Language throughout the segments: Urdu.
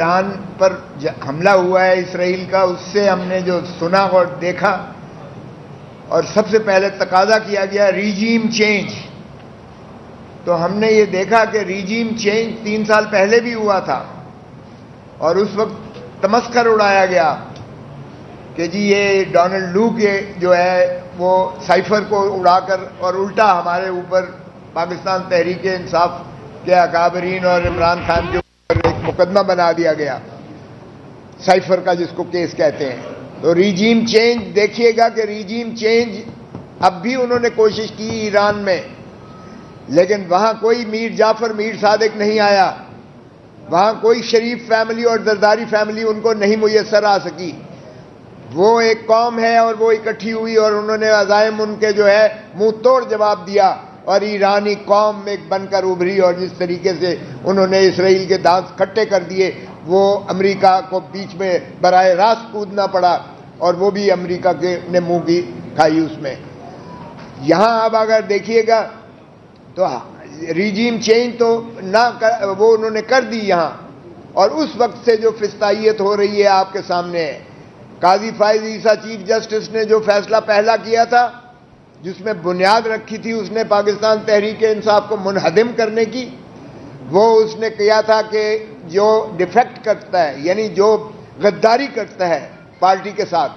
ایران پر حملہ ہوا ہے اسرائیل کا، اس سے ہم نے جو سنا اور دیکھا، اور سب سے پہلے تقاضا کیا گیا ریجیم چینج. تو ہم نے یہ دیکھا کہ ریجیم چینج 3 سال پہلے بھی ہوا تھا، اور اس وقت تمسخر اڑایا گیا کہ جی یہ ڈونلڈ لو کے جو ہے وہ سائفر کو اڑا کر اور الٹا ہمارے اوپر پاکستان تحریک انصاف کے اکابرین اور عمران خان کے اوپر ایک مقدمہ بنا دیا گیا، سائفر کا جس کو کیس کہتے ہیں. تو ریجیم چینج دیکھیے گا کہ ریجیم چینج اب بھی انہوں نے کوشش کی ایران میں، لیکن وہاں کوئی میر جعفر میر صادق نہیں آیا، وہاں کوئی شریف فیملی اور زرداری فیملی ان کو نہیں میسر آ سکی. وہ ایک قوم ہے اور وہ اکٹھی ہوئی اور انہوں نے عزائم ان کے جو ہے منہ توڑ جواب دیا، اور ایرانی قوم ایک بن کر ابھری، اور جس طریقے سے انہوں نے اسرائیل کے دانت کھٹے کر دیے، وہ امریکہ کو بیچ میں براہ راست کودنا پڑا، اور وہ بھی امریکہ کے نے منہ کی کھائی اس میں. یہاں اب اگر دیکھیے گا تو ریجیم چینج تو نہ وہ انہوں نے کر دی یہاں، اور اس وقت سے جو فسطائیت ہو رہی ہے آپ کے سامنے ہے. قاضی فائز عیسیٰ چیف جسٹس نے جو فیصلہ پہلا کیا تھا، جس میں بنیاد رکھی تھی اس نے پاکستان تحریک انصاف کو منہدم کرنے کی، وہ اس نے کیا تھا کہ جو ڈیفیکٹ کرتا ہے، یعنی جو غداری کرتا ہے پارٹی کے ساتھ،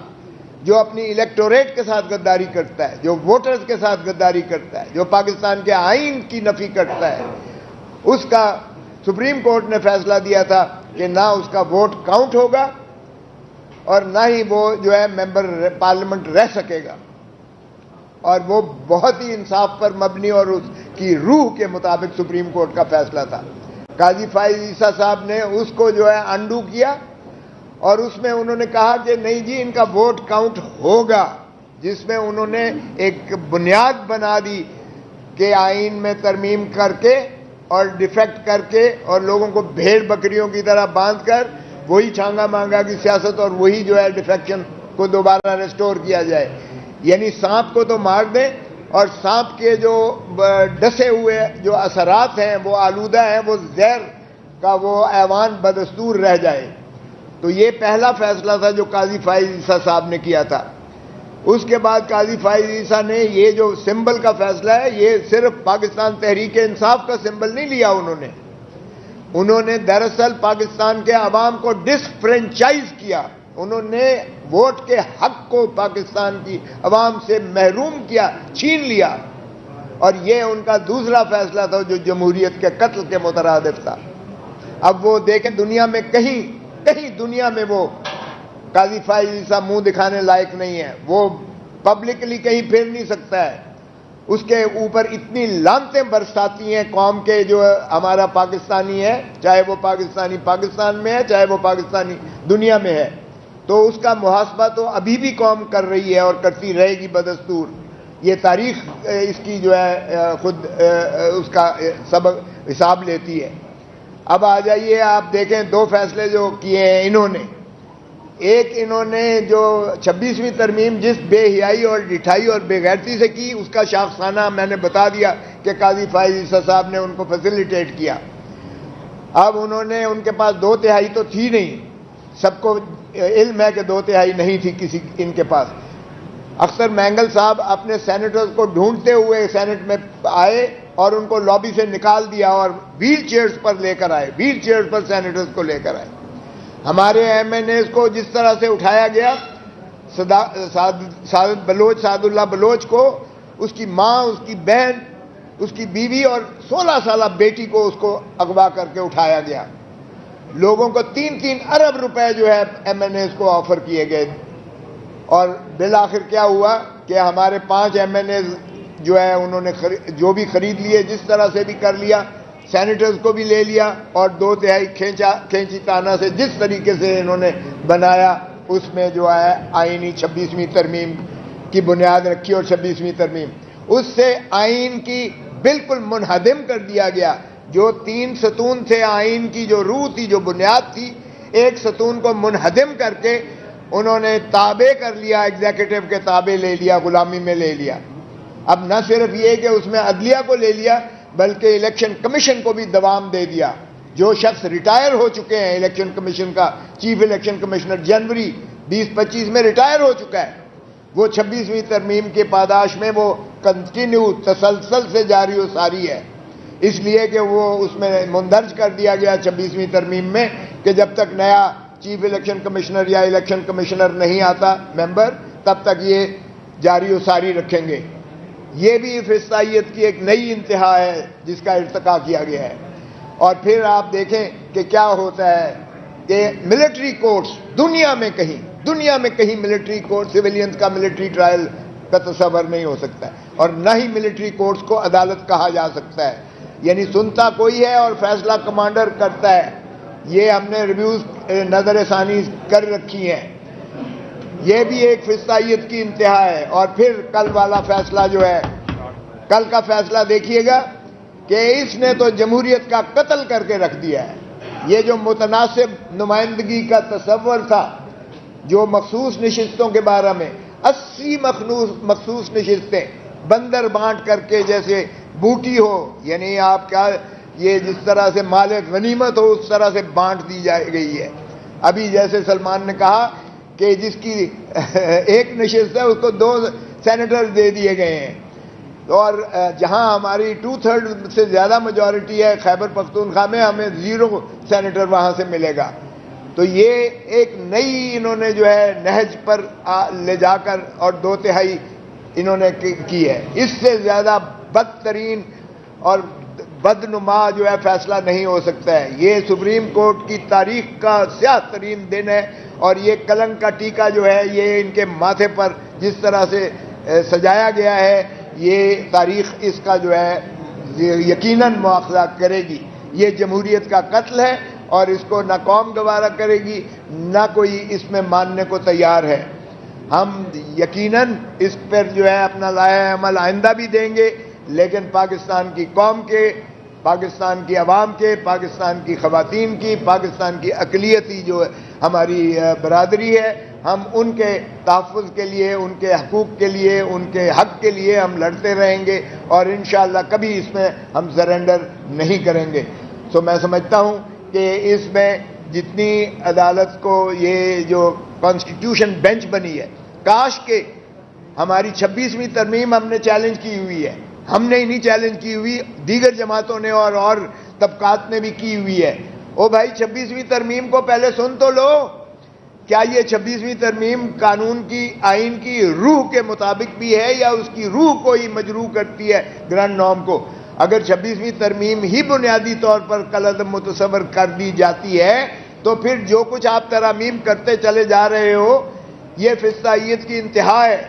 جو اپنی الیکٹوریٹ کے ساتھ غداری کرتا ہے، جو ووٹرز کے ساتھ غداری کرتا ہے، جو پاکستان کے آئین کی نفی کرتا ہے، اس کا سپریم کورٹ نے فیصلہ دیا تھا کہ نہ اس کا ووٹ کاؤنٹ ہوگا اور نہ ہی وہ جو ہے ممبر پارلیمنٹ رہ سکے گا. اور وہ بہت ہی انصاف پر مبنی اور اس کی روح کے مطابق سپریم کورٹ کا فیصلہ تھا. قاضی فائز عیسیٰ صاحب نے اس کو جو ہے انڈو کیا، اور اس میں انہوں نے کہا کہ نہیں جی ان کا ووٹ کاؤنٹ ہوگا، جس میں انہوں نے ایک بنیاد بنا دی کہ آئین میں ترمیم کر کے اور ڈیفیکٹ کر کے اور لوگوں کو بھیڑ بکریوں کی طرح باندھ کر وہی چھانگا مانگا کی سیاست اور وہی جو ہے ڈیفیکشن کو دوبارہ ریسٹور کیا جائے. یعنی سانپ کو تو مار دیں اور سانپ کے جو ڈسے ہوئے جو اثرات ہیں وہ آلودہ ہیں، وہ زہر کا وہ ایوان بدستور رہ جائے. تو یہ پہلا فیصلہ تھا جو قاضی فائز عیسیٰ صاحب نے کیا تھا. اس کے بعد قاضی فائز عیسیٰ نے یہ جو سمبل کا فیصلہ ہے، یہ صرف پاکستان تحریک انصاف کا سمبل نہیں لیا، انہوں نے دراصل پاکستان کے عوام کو ڈسفرینچائز کیا. انہوں نے ووٹ کے حق کو پاکستان کی عوام سے محروم کیا، چھین لیا. اور یہ ان کا دوسرا فیصلہ تھا جو جمہوریت کے قتل کے مترادف تھا. اب وہ دیکھیں دنیا میں کہیں دنیا میں وہ قاضی فائز عیسیٰ منہ دکھانے لائق نہیں ہے، وہ پبلکلی کہیں پھر نہیں سکتا ہے. اس کے اوپر اتنی لعنتیں برساتی ہیں قوم کے جو ہمارا پاکستانی ہے، چاہے وہ پاکستانی پاکستان میں ہے، چاہے وہ پاکستانی دنیا میں ہے. تو اس کا محاسبہ تو ابھی بھی قوم کر رہی ہے اور کرتی رہے گی بدستور. یہ تاریخ اس کی جو ہے خود اس کا سبق حساب لیتی ہے. اب آ جائیے آپ دیکھیں دو فیصلے جو کیے ہیں انہوں نے. ایک انہوں نے جو 26ویں ترمیم جس بے حیائی اور ڈٹھائی اور بے غیرتی سے کی، اس کا شاخسانہ میں نے بتا دیا کہ قاضی فائز عیسیٰ صاحب نے ان کو فیسیلیٹیٹ کیا. اب انہوں نے ان کے پاس 2/3 تو تھی نہیں، سب کو علم ہے کہ 2/3 نہیں تھی کسی ان کے پاس. اختر مینگل صاحب اپنے سینیٹرز کو ڈھونڈتے ہوئے سینٹ میں آئے اور ان کو لابی سے نکال دیا اور ویل چیئرز پر لے کر آئے، ویل چیئرز پر سینیٹرز کو لے کر آئے. ہمارے ایم این ایز کو جس طرح سے اٹھایا گیا، سعد اللہ بلوچ کو، اس کی ماں، اس کی بہن، اس کی بیوی اور 16 سالہ بیٹی کو اس کو اغوا کر کے اٹھایا گیا. لوگوں کو 3-3 ارب روپے جو ہے ایم این ایز کو آفر کیے گئے. اور بالآخر کیا ہوا کہ ہمارے 5 ایم این ایز جو ہے انہوں نے جو بھی خرید لیے، جس طرح سے بھی کر لیا، سینیٹرز کو بھی لے لیا، اور 2/3 کھینچی تانا سے جس طریقے سے انہوں نے بنایا، اس میں جو ہے آئینی 26ویں ترمیم کی بنیاد رکھی. اور 26ویں ترمیم اس سے آئین کی بالکل منہدم کر دیا گیا. جو 3 ستون تھے آئین کی، جو روح تھی، جو بنیاد تھی، ایک ستون کو منہدم کر کے انہوں نے تابع کر لیا، ایگزیکٹو کے تابع لے لیا، غلامی میں لے لیا. اب نہ صرف یہ کہ اس میں عدلیہ کو لے لیا، بلکہ الیکشن کمیشن کو بھی دوام دے دیا. جو شخص ریٹائر ہو چکے ہیں الیکشن کمیشن کا چیف الیکشن کمشنر جنوری 2025 میں ریٹائر ہو چکا ہے، وہ 26ویں ترمیم کے پاداش میں وہ کنٹینیو تسلسل سے جاری و ساری ہے، اس لیے کہ وہ اس میں مندرج کر دیا گیا 26ویں ترمیم میں کہ جب تک نیا چیف الیکشن کمشنر یا الیکشن کمشنر نہیں آتا ممبر، تب تک یہ جاری و ساری رکھیں گے۔ یہ بھی فسطائیت کی ایک نئی انتہا ہے جس کا ارتقا کیا گیا ہے۔ اور پھر آپ دیکھیں کہ کیا ہوتا ہے کہ ملٹری کورٹس دنیا میں کہیں ملٹری کورٹ سویلینز کا ملٹری ٹرائل کا تصور نہیں ہو سکتا ہے، اور نہ ہی ملٹری کورٹس کو عدالت کہا جا سکتا ہے، یعنی سنتا کوئی ہے اور فیصلہ کمانڈر کرتا ہے۔ یہ ہم نے ریویوز نظر ثانی کر رکھی ہیں، یہ بھی ایک فسطائیت کی انتہا ہے۔ اور پھر کل والا فیصلہ جو ہے، کل کا فیصلہ دیکھیے گا کہ اس نے تو جمہوریت کا قتل کر کے رکھ دیا ہے۔ یہ جو متناسب نمائندگی کا تصور تھا، جو مخصوص نشستوں کے بارے میں 80 مخصوص نشستیں بندر بانٹ کر کے جیسے بوٹی ہو، یعنی آپ کیا یہ جس طرح سے مال غنیمت ہو اس طرح سے بانٹ دی گئی ہے۔ ابھی جیسے سلمان نے کہا کہ جس کی ایک نشست ہے اس کو 2 سینیٹر دے دیے گئے ہیں، اور جہاں ہماری 2/3 سے زیادہ میجورٹی ہے خیبر پختونخوا میں، ہمیں 0 سینیٹر وہاں سے ملے گا۔ تو یہ ایک نئی انہوں نے جو ہے نہج پر لے جا کر اور 2/3 انہوں نے کی ہے۔ اس سے زیادہ بدترین اور بدنما جو ہے فیصلہ نہیں ہو سکتا ہے۔ یہ سپریم کورٹ کی تاریخ کا سیاہ ترین دن ہے، اور یہ کلنک کا ٹیکا جو ہے یہ ان کے ماتھے پر جس طرح سے سجایا گیا ہے، یہ تاریخ اس کا جو ہے یقیناً مواخذہ کرے گی۔ یہ جمہوریت کا قتل ہے، اور اس کو نہ قوم گوارا کرے گی، نہ کوئی اس میں ماننے کو تیار ہے۔ ہم یقیناً اس پر جو ہے اپنا لائحہ عمل آئندہ بھی دیں گے، لیکن پاکستان کی قوم کے، پاکستان کی عوام کے، پاکستان کی خواتین کی، پاکستان کی اقلیتی جو ہماری برادری ہے، ہم ان کے تحفظ کے لیے، ان کے حقوق کے لیے، ان کے حق کے لیے ہم لڑتے رہیں گے، اور انشاءاللہ کبھی اس میں ہم سرنڈر نہیں کریں گے۔ تو میں سمجھتا ہوں کہ اس میں جتنی عدالت کو یہ جو کانسٹیٹیوشن بینچ بنی ہے، کاش کہ ہماری 26ویں ترمیم ہم نے چیلنج کی ہوئی ہے، ہم نے ہی نہیں چیلنج کی ہوئی، دیگر جماعتوں نے اور طبقات نے بھی کی ہوئی ہے۔ او بھائی 26ویں ترمیم کو پہلے سن تو لو، کیا یہ 26ویں ترمیم قانون کی، آئین کی روح کے مطابق بھی ہے، یا اس کی روح کو ہی مجروح کرتی ہے گرانڈ نارم کو؟ اگر 26ویں ترمیم ہی بنیادی طور پر کالعدم متصور کر دی جاتی ہے، تو پھر جو کچھ آپ ترامیم کرتے چلے جا رہے ہو یہ فسطائیت کی انتہا ہے۔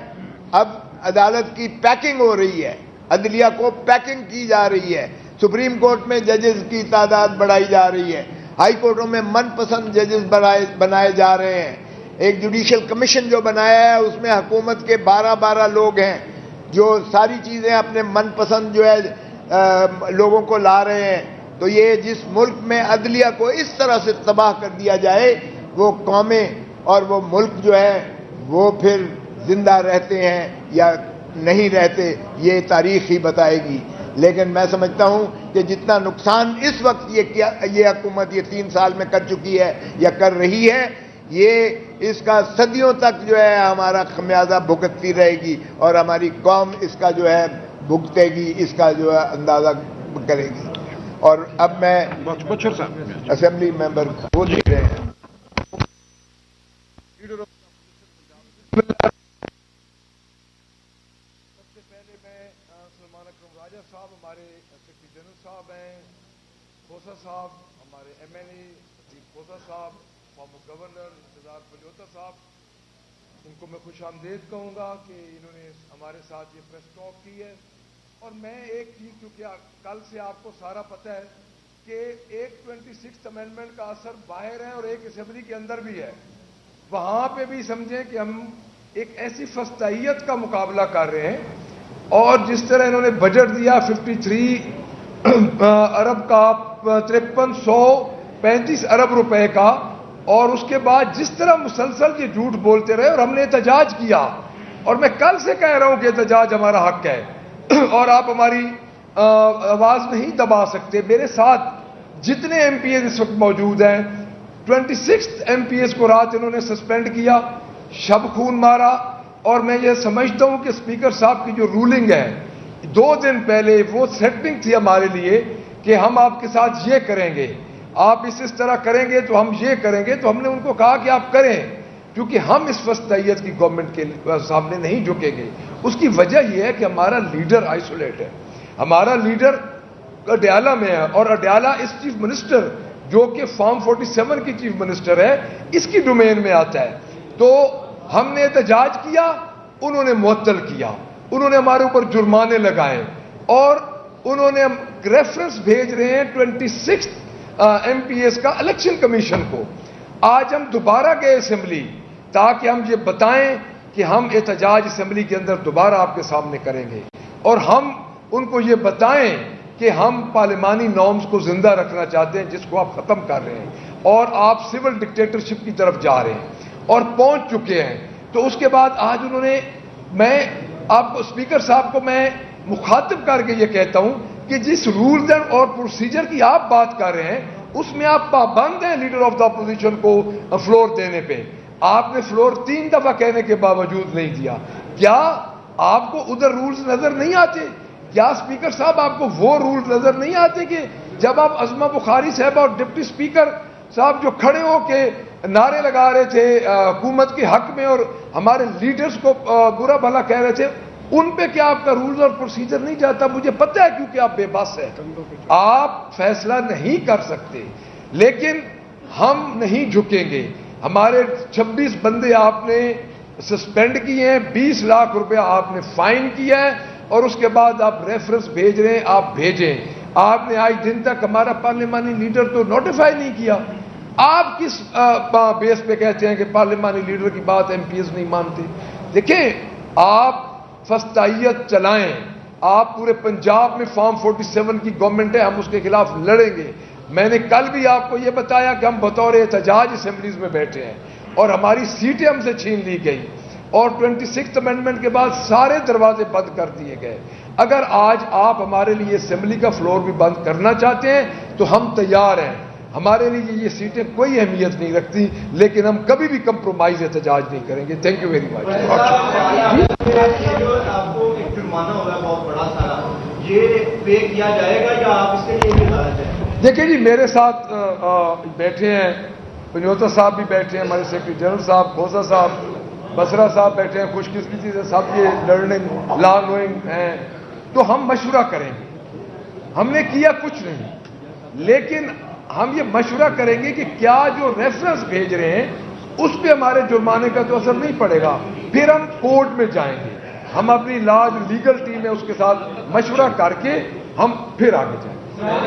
اب عدالت کی پیکنگ ہو رہی ہے، عدلیہ کو پیکنگ کی جا رہی ہے، سپریم کورٹ میں ججز کی تعداد بڑھائی جا رہی ہے، ہائی کورٹوں میں من پسند ججز بنائے جا رہے ہیں، ایک جوڈیشل کمیشن جو بنایا ہے اس میں حکومت کے 12 لوگ ہیں جو ساری چیزیں اپنے من پسند جو ہے لوگوں کو لا رہے ہیں۔ تو یہ جس ملک میں عدلیہ کو اس طرح سے تباہ کر دیا جائے، وہ قومیں اور وہ ملک جو ہے وہ پھر زندہ رہتے ہیں یا نہیں رہتے، یہ تاریخ ہی بتائے گی۔ لیکن میں سمجھتا ہوں کہ جتنا نقصان اس وقت یہ حکومت یہ 3 سال میں کر چکی ہے یا کر رہی ہے، یہ اس کا صدیوں تک جو ہے ہمارا خمیازہ بھگتتی رہے گی، اور ہماری قوم اس کا جو ہے بھگتے گی، اس کا جو ہے اندازہ کرے گی۔ اور اب میں اسمبلی ممبر وہ دیکھ رہے ہیں، صاحب، ہمارے MLA کھوسا صاحب، فارمر گورنر انتظار پلیوتا صاحب، ان کو میں خوش آمدید کہوں گا کہ انہوں نے ہمارے ساتھ یہ پریس ٹاک کی ہے۔ اور میں ایک چیز، کیونکہ کل سے آپ کو سارا پتہ ہے کہ ایک 26 امینڈمنٹ کا اثر باہر ہے اور ایک اسمبلی کے اندر بھی ہے، وہاں پہ بھی سمجھیں کہ ہم ایک ایسی فسطائیت کا مقابلہ کر رہے ہیں، اور جس طرح انہوں نے بجٹ دیا 53 ارب کا 5335 ارب روپے کا، اور اس کے بعد جس طرح مسلسل یہ جھوٹ بولتے رہے، اور ہم نے احتجاج کیا، اور میں کل سے کہہ رہا ہوں کہ احتجاج ہمارا حق ہے اور آپ ہماری آواز نہیں دبا سکتے۔ میرے ساتھ جتنے ایم پی ایز اس وقت موجود ہیں 26 ایم پی ایز کو رات انہوں نے سسپینڈ کیا، شب خون مارا. اور میں یہ سمجھتا ہوں کہ اسپیکر صاحب کی جو رولنگ ہے 2 دن پہلے وہ سیٹنگ تھی ہمارے لیے کہ ہم آپ کے ساتھ یہ کریں گے، آپ اس طرح کریں گے تو ہم یہ کریں گے. تو ہم نے ان کو کہا کہ آپ کریں، کیونکہ ہم اس وسطیت کی گورنمنٹ کے سامنے نہیں جھکیں گے. اس کی وجہ یہ ہے کہ ہمارا لیڈر آئسولیٹ ہے، ہمارا لیڈر اڈیالہ میں ہے، اور اڈیالہ اس چیف منسٹر جو کہ فارم 47 کی چیف منسٹر ہے اس کی ڈومین میں آتا ہے. تو ہم نے احتجاج کیا، انہوں نے معطل کیا، انہوں نے ہمارے اوپر جرمانے لگائے، اور انہوں نے ریفرنس بھیج رہے ہیں 26 ایم پی ایس کا الیکشن کمیشن کو. آج ہم دوبارہ گئے اسمبلی تاکہ ہم یہ بتائیں کہ ہم احتجاج اسمبلی کے اندر دوبارہ آپ کے سامنے کریں گے، اور ہم ان کو یہ بتائیں کہ ہم پارلیمانی نارمز کو زندہ رکھنا چاہتے ہیں جس کو آپ ختم کر رہے ہیں، اور آپ سول ڈکٹیٹرشپ کی طرف جا رہے ہیں اور پہنچ چکے ہیں. تو اس کے بعد آج انہوں نے، میں آپ کو اسپیکر صاحب کو میں مخاطب کر کے یہ کہتا ہوں کہ جس رولز اور پروسیجر کی آپ بات کر رہے ہیں اس میں آپ پابند ہیں لیڈر آف دا اپوزیشن کو فلور دینے پہ. آپ نے فلور 3 دفعہ کہنے کے باوجود نہیں دیا. کیا آپ کو ادھر رولز نظر نہیں آتے؟ کیا اسپیکر صاحب آپ کو وہ رولز نظر نہیں آتے کہ جب آپ عظمہ بخاری صاحب اور ڈپٹی اسپیکر صاحب جو کھڑے ہو کے نعرے لگا رہے تھے حکومت کے حق میں اور ہمارے لیڈرز کو برا بھلا کہہ رہے تھے، ان پہ کیا آپ کا رولز اور پروسیجر نہیں جاتا؟ مجھے پتہ ہے کیونکہ آپ بے بس ہیں، آپ فیصلہ نہیں کر سکتے، لیکن ہم نہیں جھکیں گے. ہمارے 26 بندے آپ نے سسپینڈ کیے ہیں، 20 لاکھ روپیہ آپ نے فائن کیا ہے، اور اس کے بعد آپ ریفرنس بھیج رہے ہیں. آپ بھیجیں. آپ نے آج دن تک ہمارا پارلیمانی لیڈر تو نوٹیفائی نہیں کیا. آپ کس بیس پہ کہتے ہیں کہ پارلیمانی لیڈر کی بات ایم پی ایز نہیں مانتے؟ دیکھیں، آپ فسطائیت چلائیں. آپ پورے پنجاب میں فارم 47 کی گورنمنٹ ہے، ہم اس کے خلاف لڑیں گے. میں نے کل بھی آپ کو یہ بتایا کہ ہم بطور احتجاج اسمبلیز میں بیٹھے ہیں اور ہماری سیٹیں ہم سے چھین لی گئی، اور 26 امینڈمنٹ کے بعد سارے دروازے بند کر دیے گئے. اگر آج آپ ہمارے لیے اسمبلی کا فلور بھی بند کرنا چاہتے ہیں تو ہم تیار ہیں. ہمارے لیے یہ سیٹیں کوئی اہمیت نہیں رکھتی، لیکن ہم کبھی بھی کمپرومائز احتجاج نہیں کریں گے. Thank you very much. آپ کو ایک جرمانہ ہوگا بہت بڑا سارا، یہ پے کیا جائے گا یا آپ اس کے لیے بھی لایا جائے گا؟ دیکھیں جی، میرے ساتھ بیٹھے ہیں پنجوتا صاحب بھی بیٹھے ہیں، ہمارے سیکرٹری جنرل صاحب کھوسا صاحب بسرا صاحب بیٹھے ہیں. خوش قسمتی سے سب یہ لرننگ لا نوئنگ ہیں، تو ہم مشورہ کریں گے. ہم نے کیا کچھ نہیں، لیکن ہم یہ مشورہ کریں گے کہ کیا جو ریفرنس بھیج رہے ہیں اس پہ ہمارے جرمانے کا تو اثر نہیں پڑے گا. پھر ہم کورٹ میں جائیں گے. ہم اپنی لیگل ٹیم ہے اس کے ساتھ مشورہ کر کے ہم پھر آگے جائیں گے.